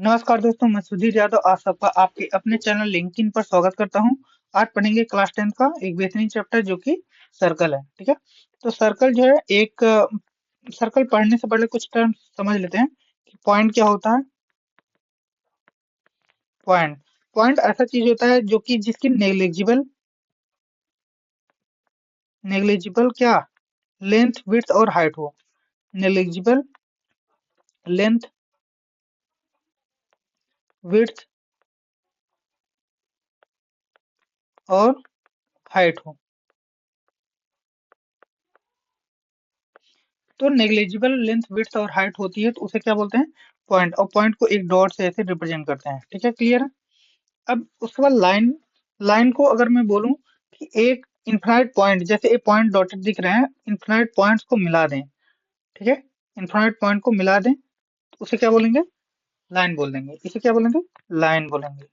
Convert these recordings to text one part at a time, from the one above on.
नमस्कार दोस्तों, मैं सुधीर यादव आप सबका आपके अपने चैनल लिंक्डइन पर स्वागत करता हूं। आज पढ़ेंगे क्लास 10 का एक बेहतरीन चैप्टर जो कि सर्कल है। ठीक है, तो सर्कल जो है एक सर्कल पढ़ने से पहले कुछ टर्म समझ लेते हैं कि पॉइंट क्या होता है। पॉइंट पॉइंट ऐसा चीज होता है जो कि जिसकी नेग्लिजिबल नेग्लिजिबल क्या लेंथ, विड्थ और हाइट हो। नेग्लिजिबल लेंथ, विड्थ और हाइट हो। तो नेग्लिजिबल लेंथ, विड्थ और हाइट होती है तो उसे क्या बोलते हैं? पॉइंट। और पॉइंट को एक डॉट से ऐसे रिप्रेजेंट करते हैं। ठीक है, क्लियर है। अब उसके बाद लाइन। लाइन को अगर मैं बोलूं कि एक इनफाइनाइट पॉइंट, जैसे एक पॉइंट डॉटेड दिख रहे हैं, इनफाइनाइट पॉइंट्स को मिला दें। ठीक है, इनफाइनाइट पॉइंट को मिला दें तो उसे क्या बोलेंगे? लाइन बोल देंगे। इसे क्या बोलेंगे? लाइन बोलेंगे।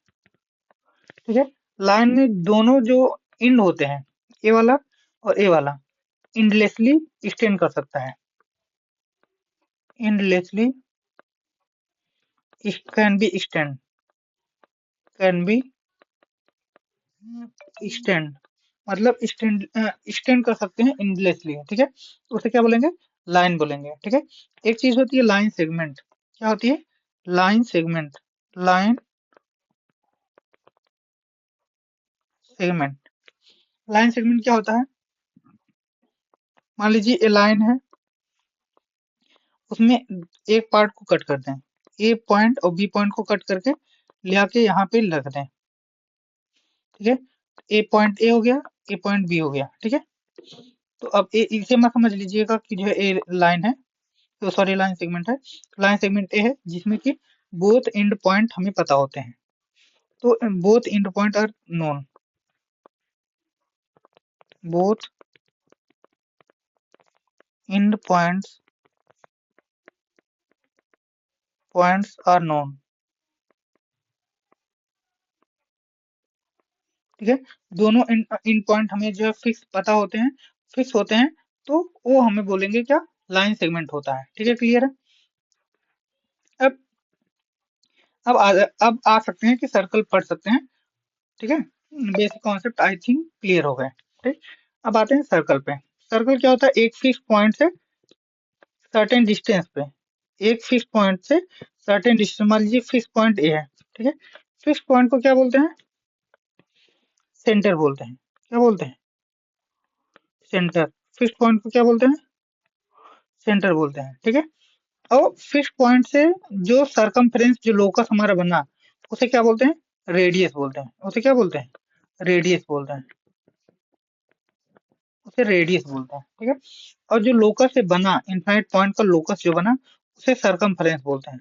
ठीक है, लाइन में दोनों जो इंड होते हैं, ए वाला और ए वाला, इंडलेसली एक्सटेंड कर सकता है। Endlessly can be extend, can be extend, मतलब एक्सटेंड कर सकते हैं इंडलेसली। ठीक है, तो उसे क्या बोलेंगे? लाइन बोलेंगे। ठीक है, एक चीज होती है लाइन सेगमेंट। क्या होती है? Line segment. Line segment. Line segment क्या होता है? मान लीजिए ए लाइन है, उसमें एक पार्ट को कट करते हैं, ए पॉइंट और बी पॉइंट को कट करके ले आके यहाँ पे रख दें। ठीक है, ए पॉइंट ए हो गया, ए पॉइंट बी हो गया। ठीक है, तो अब ए इसे मत समझ लीजिएगा कि जो है ए लाइन है, तो सॉरी लाइन सेगमेंट है। लाइन सेगमेंट ए है जिसमें कि बोथ एंड पॉइंट हमें पता होते हैं। तो both end point are known, both end points are known. ठीक है, दोनों इन पॉइंट हमें जो है फिक्स पता होते हैं, फिक्स होते हैं, तो वो हमें बोलेंगे क्या? लाइन सेगमेंट होता है। ठीक है, क्लियर है। अब अब आ सकते हैं कि सर्कल पढ़ सकते हैं। ठीक है, basic concept I think clear हो गए। ठीक, अब आते हैं सर्कल पे। सर्कल क्या होता है? एक फिक्स पॉइंट से सर्टेन डिस्टेंस पे, एक फिक्स पॉइंट से सर्टेन डिस्टेंस, मान लीजिए फिक्स पॉइंट ए है। ठीक है, फिक्स पॉइंट को क्या बोलते हैं? सेंटर बोलते हैं। क्या बोलते हैं? सेंटर। फिक्स पॉइंट को क्या बोलते हैं? सेंटर बोलते हैं। ठीक है, और फिक्स पॉइंट से जो सरकमफ्रेंस, जो लोकस हमारा बना, उसे क्या बोलते हैं? रेडियस बोलते हैं। उसे क्या बोलते हैं? रेडियस बोलते हैं। उसे रेडियस बोलते हैं। ठीक है, और जो लोकस से बना, इनफाइनाइट पॉइंट का लोकस जो बना, उसे सरकमफ्रेंस बोलते हैं।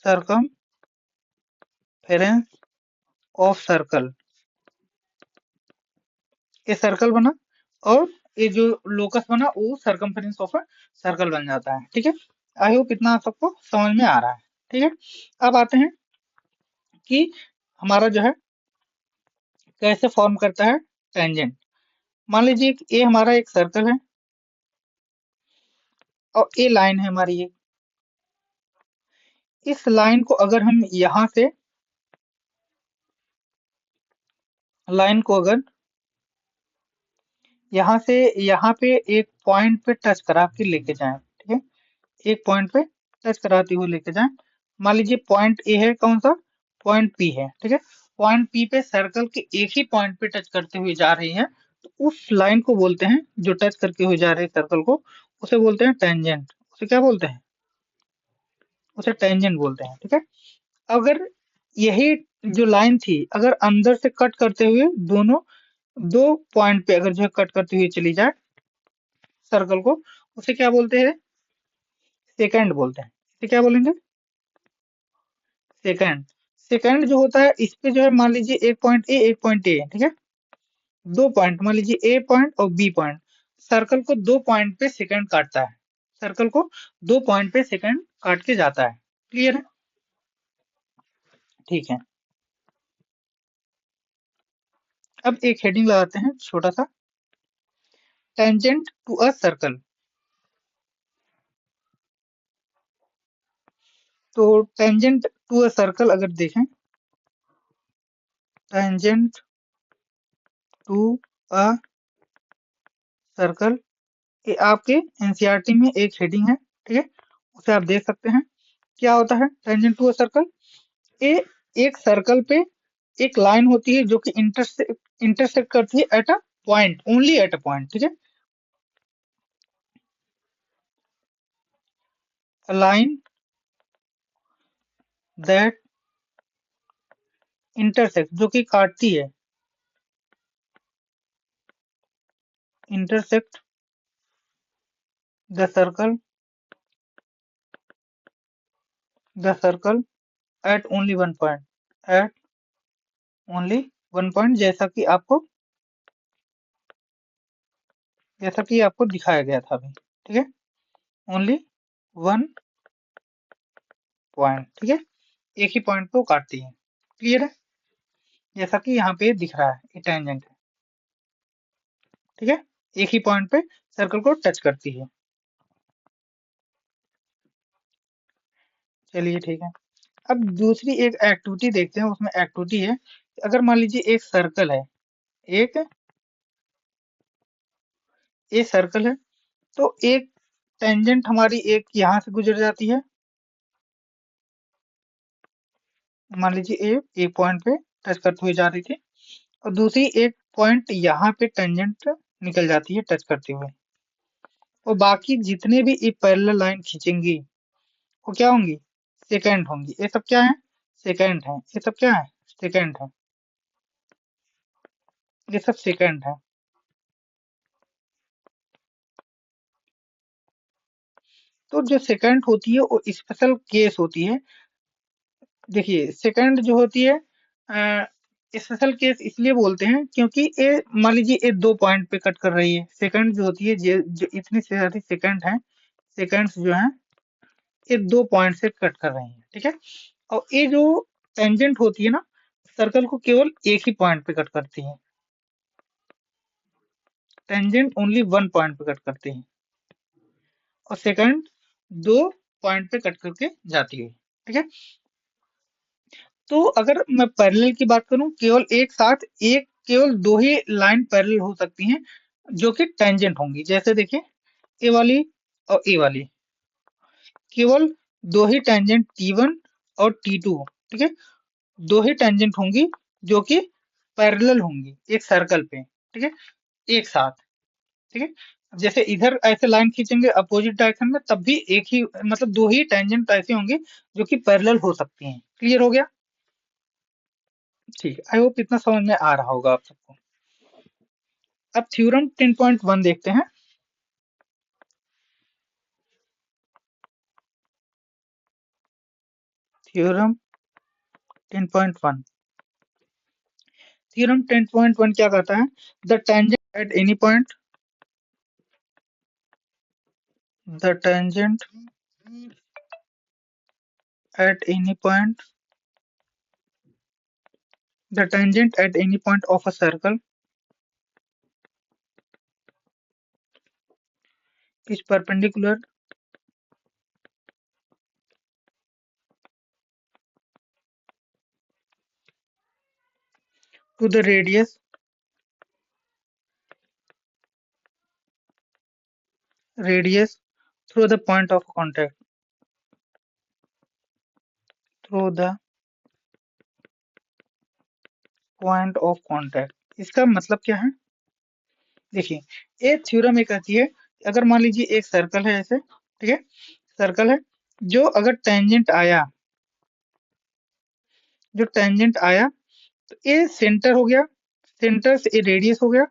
Circumference of circle. ये सर्कल बना और ये जो लोकस बना वो सरकमफेरेंस ऑफ सर्कल बन जाता है। ठीक है, आई होप इतना आप सबको समझ में आ रहा है। ठीक है, अब आते हैं कि हमारा जो है कैसे फॉर्म करता है टेंजेंट। मान लीजिए कि ये हमारा एक सर्कल है और ये लाइन है हमारी। ये इस लाइन को अगर हम यहाँ से, लाइन को अगर यहाँ से यहाँ पे एक पॉइंट पे टच करा के लेके जाएं। ठीक है, एक पॉइंट पे टच कराते हुए लेके जाएं। मान लीजिए पॉइंट ए है, कौन सा? पॉइंट पी है। ठीक है, पॉइंट पी पे सर्कल के एक ही पॉइंट पे टच करते हुए जा रही है, तो उस लाइन को बोलते हैं, जो टच करके हुए जा रहे हैं सर्कल को, उसे बोलते हैं टेंजेंट। उसे क्या बोलते हैं? उसे टेंजेंट बोलते हैं। ठीक है, अगर यही जो लाइन थी अगर अंदर से कट करते हुए दोनों दो पॉइंट पे अगर जो है कट करते हुए चली जाए सर्कल को, उसे क्या बोलते हैं? सेकंड बोलते हैं। इसे क्या बोलेंगे? सेकंड। सेकंड जो होता है इस पे जो है, मान लीजिए एक पॉइंट ए, एक पॉइंट ए। ठीक है, दो पॉइंट, मान लीजिए ए पॉइंट और बी पॉइंट, सर्कल को दो पॉइंट पे सेकंड काटता है। सर्कल को दो पॉइंट पे सेकंड काट के जाता है। क्लियर है? ठीक है, अब एक हेडिंग लगाते हैं छोटा सा, टेंजेंट टू अ सर्कल। तो टेंजेंट टू अ सर्कल अगर देखें, टेंजेंट टू अ सर्कल, ये आपके एनसीईआरटी में एक हेडिंग है, ठीक है, उसे आप देख सकते हैं। क्या होता है टेंजेंट टू अ सर्कल? ये एक सर्कल पे एक लाइन होती है जो कि इंटरसेक्ट करती है at a point, only at a point, ठीक है। अ लाइन दैट इंटरसेक्ट, जो कि काटती है, intersect the circle, the circle at only one point, at only one point, जैसा कि आपको दिखाया गया था अभी, ठीक है, ओनली वन पॉइंट, ठीक है, एक ही पॉइंट को काटती है। क्लियर है? जैसा कि यहाँ पे दिख रहा है, ये टेंजेंट है, ठीक है, एक ही पॉइंट पे सर्कल को टच करती है। चलिए ठीक है। अब दूसरी एक एक्टिविटी देखते हैं, उसमें एक्टिविटी है, अगर मान लीजिए एक सर्कल है, एक ये सर्कल है, तो एक टेंजेंट हमारी एक यहाँ से गुजर जाती है, मान लीजिए एक पॉइंट पे टच करते हुए जा रही थी, और दूसरी एक पॉइंट यहाँ पे टेंजेंट निकल जाती है टच करते हुए, और बाकी जितने भी ये पैरेलल लाइन खींचेंगी वो क्या होंगी? सेकेंड होंगी। ये सब क्या है? सेकेंड है। ये सब क्या है? सेकेंड है। ये सब सेकेंड है। तो जो सेकंड होती है वो स्पेशल केस होती है। देखिए सेकंड जो होती है स्पेशल केस इसलिए बोलते हैं क्योंकि ये मान लीजिए ये दो पॉइंट पे कट कर रही है। सेकंड जो होती है जो इतनी सारी सेकंड है, सेकंड्स जो है ये दो पॉइंट से कट कर रही है, ठीक है। और ये जो टेंजेंट होती है ना, सर्कल को केवल एक ही पॉइंट पे कट करती है। टेंजेंट ओनली वन पॉइंट पे कट करती है, और सेकंड दो पॉइंट पे कट करके जाती है, ठीक है। तो अगर मैं पैरेलल की बात करूं, केवल एक साथ एक केवल दो ही लाइन पैरेलल हो सकती हैं जो कि टेंजेंट होंगी। जैसे देखिए ए वाली और ए वाली, केवल दो ही टेंजेंट T1 और T2, ठीक है, दो ही टेंजेंट होंगी जो कि पैरेलल होंगी एक सर्कल पे, ठीक है, एक साथ, ठीक है। जैसे इधर ऐसे लाइन खींचेंगे अपोजिट डायरेक्शन में, तब भी एक ही मतलब दो ही टेंजेंट ऐसे होंगे जो कि पैरेलल हो सकती हैं। क्लियर हो गया? ठीक है, आई होप इतना समझ में आ रहा होगा आप सबको। अब थ्योरम 10.1 देखते हैं। थ्योरम 10.1, थ्योरम 10.1 क्या कहता है? The tangent at any point, the tangent at any point, the tangent at any point of a circle is perpendicular to the radius through the point of contact, through the point of contact. इसका मतलब क्या है? देखिए ये theorem ये कहती है कि अगर मान लीजिए एक सर्कल है ऐसे, ठीक है, सर्कल है, जो अगर टेंजेंट आया, जो टेंजेंट आया, तो ये सेंटर हो गया, सेंटर से ये रेडियस हो गया,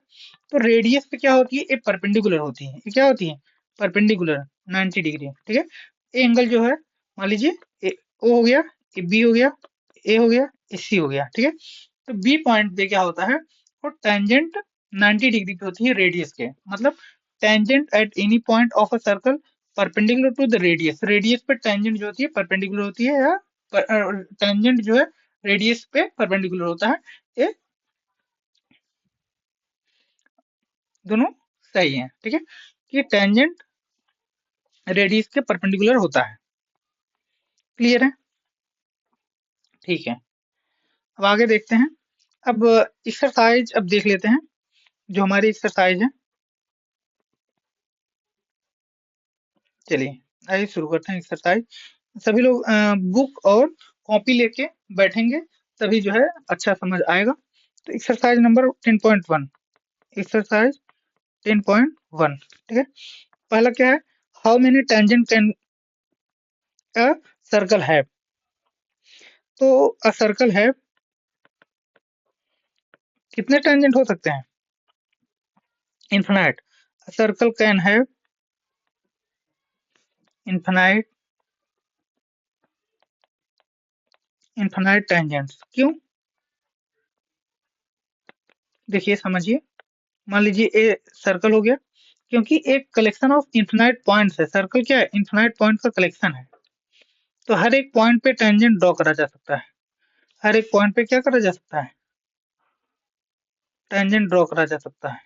तो रेडियस पे क्या होती है? ये परपेंडिकुलर होती है। ये क्या होती है? परपेंडिकुलर 90 डिग्री, ठीक है। ये एंगल जो है मान लीजिए ये ओ हो गया, ये बी हो गया, ए हो गया, ये सी हो गया, ठीक है। तो बी पॉइंट पे क्या होता है? वो टेंजेंट 90 डिग्री पे होती है रेडियस के, मतलब tangent at any point of a circle perpendicular to the radius. Radius पे टेंजेंट जो होती है परपेंडिकुलर होती है, या टेंजेंट जो है रेडियस पे परपेंडिकुलर होता है। ये दोनों सही है, ठीक है, कि टेंजेंट रेडियस के परपेंडिकुलर होता है। क्लियर है? ठीक है, अब आगे देखते हैं। अब एक्सरसाइज अब देख लेते हैं, जो हमारी एक्सरसाइज है। चलिए आइए शुरू करते हैं एक्सरसाइज। सभी लोग बुक और कॉपी लेके बैठेंगे, तभी जो है अच्छा समझ आएगा। तो एक्सरसाइज नंबर 10.1, एक्सरसाइज 10.1, ठीक है। पहला क्या है, how many tangent can a circle have. तो अ सर्कल हैव कितने टेंजेंट हो सकते हैं, infinite. A circle can have infinite, infinite tangents. क्यों, देखिए समझिए। मान लीजिए ए सर्कल हो गया, क्योंकि एक कलेक्शन ऑफ इन्फिनाइट पॉइंट्स है। सर्कल क्या है, इन्फिनाइट पॉइंट का कलेक्शन है। तो हर एक पॉइंट पे टेंजेंट ड्रॉ करा जा सकता है। हर एक पॉइंट पे क्या करा जा सकता है, टेंजेंट ड्रॉ करा जा सकता है,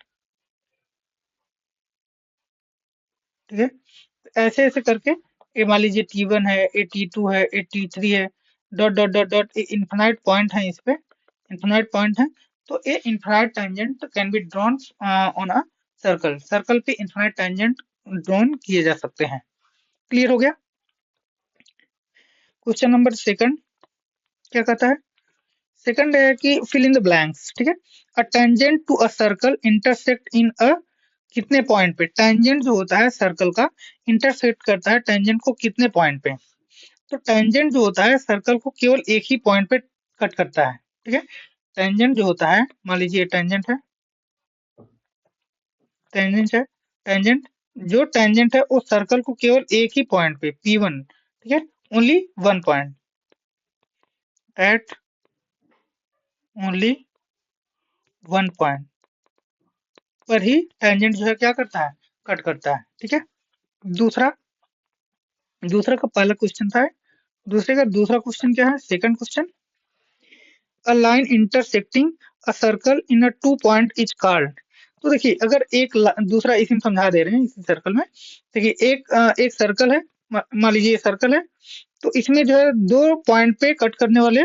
ठीक है। ऐसे ऐसे करके ये मान लीजिए T1 है, ये T2 है, ये T3 है, डॉट डॉट डॉट डॉट, ये इन्फिनाइट पॉइंट है, इस पे इन्फिनाइट पॉइंट है। तो ये infinite tangent can be drawn on a circle. Circle पे इन्फिनाइट टेंजेंट ड्रॉन किए जा सकते हैं। क्लियर हो गया। क्वेश्चन नंबर सेकंड क्या कहता है, सेकंड है कि फिल इन द ब्लैंक्स, ठीक है। A tangent to a circle intersect in a, कितने पॉइंट पे टेंजेंट जो होता है सर्कल का इंटरसेक्ट करता है टेंजेंट को कितने पॉइंट पे। तो टेंजेंट जो होता है सर्कल को केवल एक ही पॉइंट पे कट करता है, ठीक है। टेंजेंट जो होता है, मान लीजिए टेंजेंट है, टेंजेंट है, टेंजेंट, जो टेंजेंट है उस सर्कल को केवल एक ही पॉइंट पे P1, ठीक है, only one point, at only one point पर ही टेंजेंट जो है क्या करता है, कट करता है, ठीक है। दूसरा, दूसरा का पहला क्वेश्चन था, दूसरे का दूसरा क्वेश्चन क्या है, second question. A line intersecting a circle in a two point is called. तो देखिए अगर एक दूसरा इसी में समझा दे रहे हैं, इसी सर्कल में देखिए एक सर्कल है, मान लीजिए ये सर्कल है। तो इसमें जो है दो पॉइंट पे कट करने वाले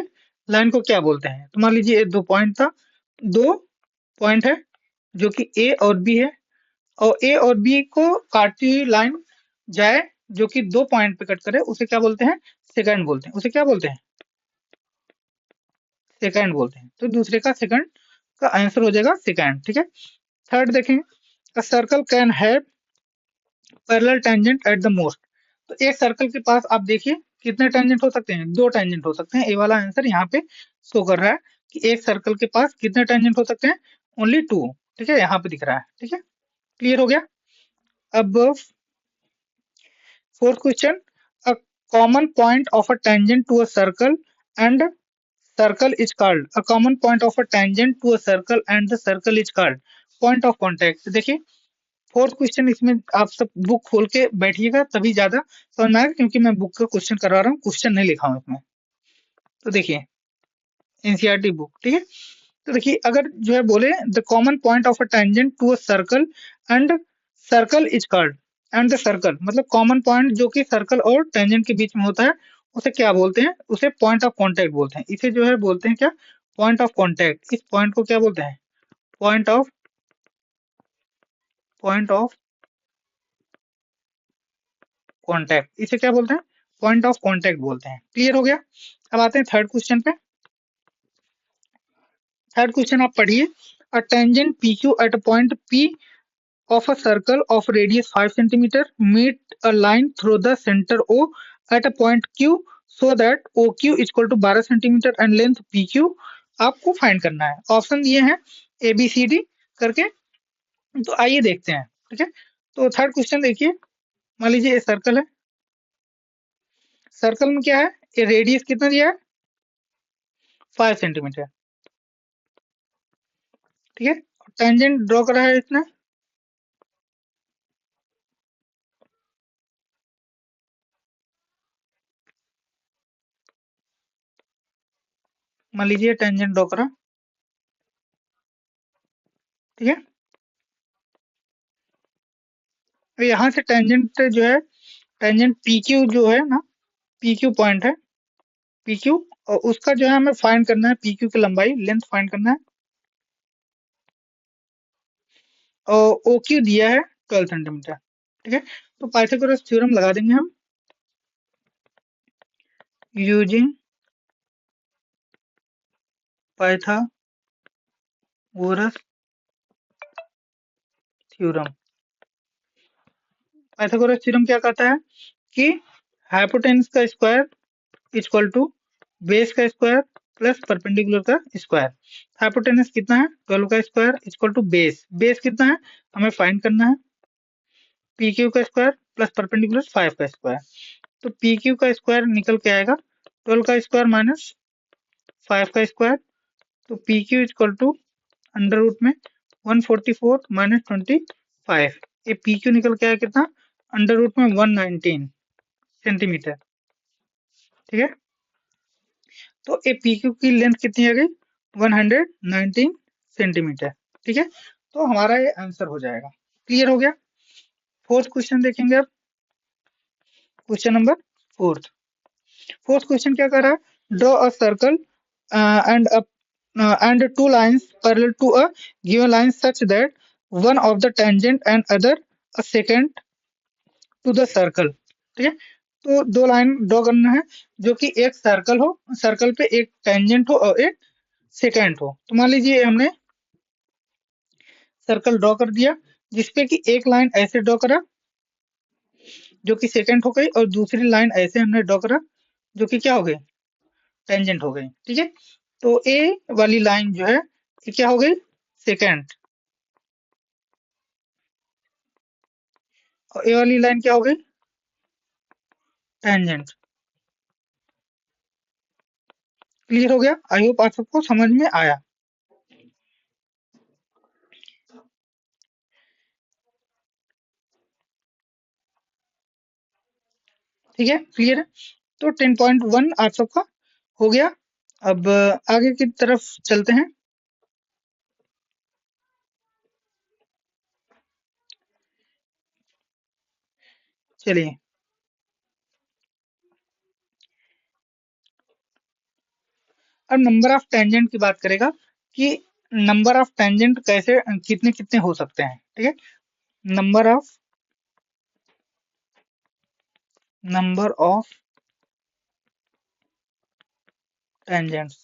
लाइन को क्या बोलते हैं। तो मान लीजिए ये दो पॉइंट था, दो पॉइंट है जो कि ए और बी है, और ए और बी को काटती हुई लाइन जाए जो कि दो पॉइंट पे कट करे, उसे क्या बोलते हैं, सेकंड बोलते हैं। उसे क्या बोलते हैं, सेकंड बोलते हैं। तो दूसरे का सेकंड का आंसर हो जाएगा सेकंड, ठीक है। थर्ड देखें, a circle can have parallel tangent at the most. तो एक सर्कल के पास आप देखिए कितने टेंजेंट हो सकते हैं, दो टेंजेंट हो सकते हैं। ए वाला आंसर यहाँ पे शो कर रहा है कि एक सर्कल के पास कितने टेंजेंट हो सकते हैं, ओनली टू, ठीक है, यहाँ पे दिख रहा है, ठीक है। क्लियर हो गया। अब fourth question, a common point of a tangent to a circle and circle is called, a common point of a tangent to a circle and the circle is called point of contact. देखिए fourth question, इसमें आप सब book खोल के बैठिएगा तभी ज्यादा समझ में आएगा, क्योंकि मैं बुक का क्वेश्चन करवा रहा हूँ, क्वेश्चन नहीं लिखा हूँ इसमें। तो देखिए एनसीईआरटी बुक, ठीक है। तो देखिए अगर जो है बोले the common point of a tangent to a circle and circle is called, and the circle मतलब कॉमन पॉइंट जो कि सर्कल और टेंजेंट के बीच में होता है, उसे क्या बोलते हैं, उसे पॉइंट ऑफ कांटेक्ट बोलते हैं। इसे जो है बोलते हैं क्या, पॉइंट ऑफ कांटेक्ट। इस पॉइंट को क्या बोलते हैं, पॉइंट ऑफ कांटेक्ट, इसे क्या बोलते हैं, पॉइंट ऑफ कांटेक्ट बोलते हैं। क्लियर हो गया। अब आते हैं थर्ड क्वेश्चन पे। थर्ड क्वेश्चन आप पढ़िए, a tangent P Q at a point P of a circle of radius 5 centimeter meet a line through the center O at a point Q so that OQ is equal to 12 centimetre and length PQ आपको find करना है। Option ये है ABCD करके। तो आइए देखते हैं, ठीक है। तो थर्ड क्वेश्चन देखिए, मान लीजिए ये सर्कल है, सर्कल में क्या है, ये रेडियस कितना दिया है, 5 सेंटीमीटर, ठीक है। टेंजेंट ड्रॉ करा है इसने, मान लीजिए टेंजेंट ड्रॉ करा, ठीक है। तो यहाँ से टेंजेंट जो है, टेंजेंट PQ जो है ना, PQ पॉइंट है, पी क्यू, और उसका जो है हमें फाइंड करना है, पी क्यू की लंबाई लेंथ फाइंड करना है, और ओ क्यू दिया है 12 सेंटीमीटर। ठीक है, तो पाइथागोरस थ्योरम लगा देंगे हम, using Pythagoras theorem. Pythagoras theorem क्या कहता है कि हाइपोटेन्यूज का स्क्वायर इक्वल टू बेस का स्क्वायर प्लस परपेंडिकुलर का स्क्वायर। हाइपोटेन्यूज कितना है, 12 का square equal to base, base कितना है हमें फाइंड करना है, पी क्यू का स्क्वायर प्लस परपेंडिकुलर 5 का स्क्वायर। तो पी क्यू का स्क्वायर निकल के आएगा 12 का स्क्वायर माइनस 5 का स्क्वायर, तो P Q equal to under root में 144 माइनस 25, ये पी क्यू निकल के आया कितना, अंडर रूट में 119 सेंटीमीटर। ठीक है, तो ए पी क्यू की लेंथ कितनी आ गई, 119 सेंटीमीटर। ठीक है, तो हमारा ये आंसर हो जाएगा। क्लियर हो गया। फोर्थ क्वेश्चन देखेंगे अब, question number fourth. Fourth question क्या कर रहा है, draw a circle and and two lines parallel to a given line such that one of the tangent and other a secant to the circle। ठीक है, तो दो लाइन ड्रॉ करना है जो कि एक सर्कल हो, सर्कल पे एक टेंजेंट हो और एक सेकेंट हो। तो मान लीजिए हमने सर्कल ड्रॉ कर दिया जिसपे कि एक लाइन ऐसे ड्रॉ करा जो कि सेकेंड हो गई, और दूसरी लाइन ऐसे हमने ड्रॉ करा जो कि क्या हो गई, टेंजेंट हो गई। ठीक है, तो ए वाली लाइन जो है ये क्या हो गई, सेकेंड, और ए वाली लाइन क्या हो गई, टेंजेंट। क्लियर हो गया, आई होप आप सबको समझ में आया। ठीक है, क्लियर है, तो 10.1 आप सबका हो गया। अब आगे की तरफ चलते हैं। चलिए, अब नंबर ऑफ टेंजेंट की बात करेगा कि नंबर ऑफ टेंजेंट कैसे कितने कितने हो सकते हैं। ठीक है, नंबर ऑफ टेंजेंट्स।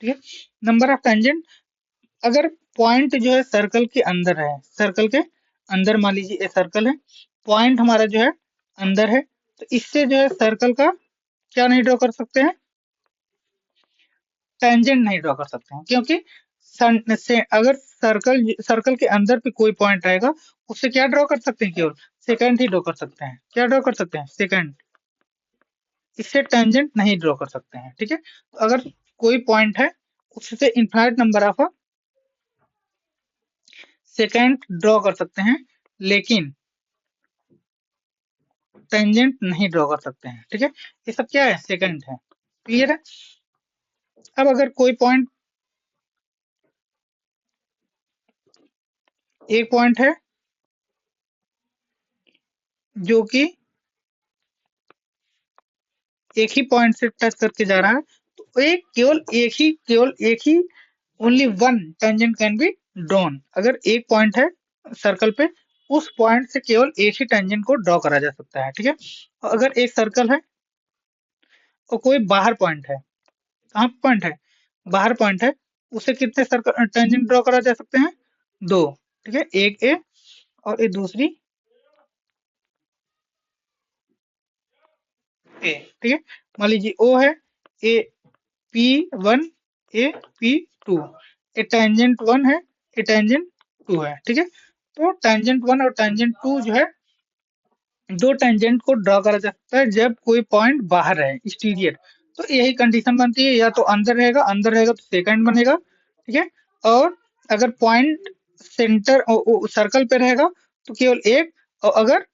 ठीक है, नंबर ऑफ टेंजेंट, अगर पॉइंट जो है सर्कल के अंदर है, सर्कल के अंदर मान लीजिए ये सर्कल है, पॉइंट हमारा जो है अंदर है, तो इससे जो है सर्कल का क्या नहीं ड्रॉ कर सकते हैं, टेंजेंट नहीं ड्रॉ कर सकते हैं, क्योंकि से अगर सर्कल सर्कल के अंदर पे कोई पॉइंट आएगा उससे क्या ड्रॉ कर सकते हैं, केवल सेकंड ही ड्रॉ कर सकते हैं। क्या ड्रॉ कर सकते हैं, सेकंड, इससे टेंजेंट नहीं ड्रॉ कर सकते हैं। ठीक है, तो अगर कोई पॉइंट है उससे infinite number of second draw कर सकते हैं, लेकिन टेंजेंट नहीं ड्रॉ कर सकते हैं। ठीक है, ये सब क्या है, सेकंड है। क्लियर है। अब अगर कोई पॉइंट, एक पॉइंट है जो कि एक ही पॉइंट से टच करके जा रहा है, तो एक केवल एक ही only one tangent can be drawn. अगर एक पॉइंट है सर्कल पे, उस पॉइंट से केवल एक ही टेंजेंट को ड्रॉ करा जा सकता है। ठीक है, और अगर एक सर्कल है और कोई बाहर पॉइंट है, कहाँ पॉइंट है, बाहर पॉइंट है, उसे कितने सर्कल टेंजेंट ड्रॉ करा जा सकते हैं, दो। ठीक है, एक ए और एक दूसरी ए। ठीक है, मान लीजिए ओ है, A P one, A P two, a tangent one है, ए टेंजेंट टू है। ठीक है, तो टेंजेंट वन और टेंजेंट टू जो है, दो टेंजेंट को ड्रॉ करा जा सकता है जब कोई पॉइंट बाहर है, एक्सटीरियर। तो यही कंडीशन बनती है, या तो अंदर रहेगा तो सेकंड बनेगा। ठीक है, और अगर पॉइंट सेंटर सर्कल पे रहेगा तो केवल एक, और अगर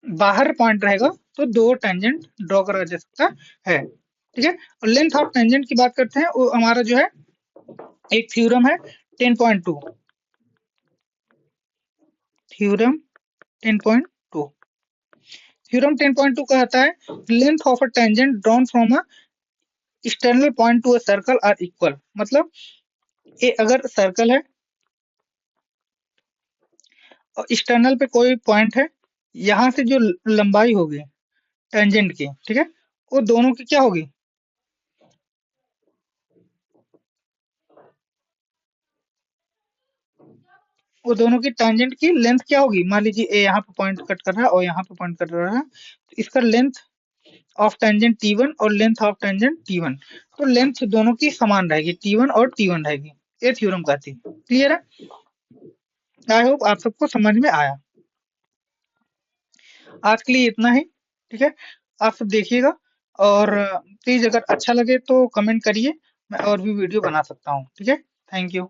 बाहर पॉइंट रहेगा तो दो टेंजेंट ड्रॉ करा जा सकता है। ठीक है, और लेंथ ऑफ टेंजेंट की बात करते हैं, वो हमारा जो है एक थ्योरम है 10.2, थ्योरम 10.2। थ्योरम 10.2 कहता है length of a tangent drawn from a external point to a circle are equal. मतलब ये अगर सर्कल है और एक्सटर्नल पे कोई पॉइंट है, यहाँ से जो लंबाई होगी टेंजेंट की, ठीक है, वो दोनों की क्या होगी, वो दोनों की टेंजेंट की लेंथ क्या होगी। मान लीजिए ए यहाँ पे पॉइंट कट कर रहा है और यहाँ पे पॉइंट कट रहा है, तो इसका लेंथ ऑफ टेंजेंट T1 और लेंथ ऑफ टेंजेंट T1, तो लेंथ दोनों की समान रहेगी, T1 और T1 रहेगी। ये थ्योरम कहती है। क्लियर है? आई होप आप सबको समझ में आया। आज के लिए इतना ही, ठीक है। आप सब देखिएगा और प्लीज अगर अच्छा लगे तो कमेंट करिए, मैं और भी वीडियो बना सकता हूँ, ठीक है। Thank you.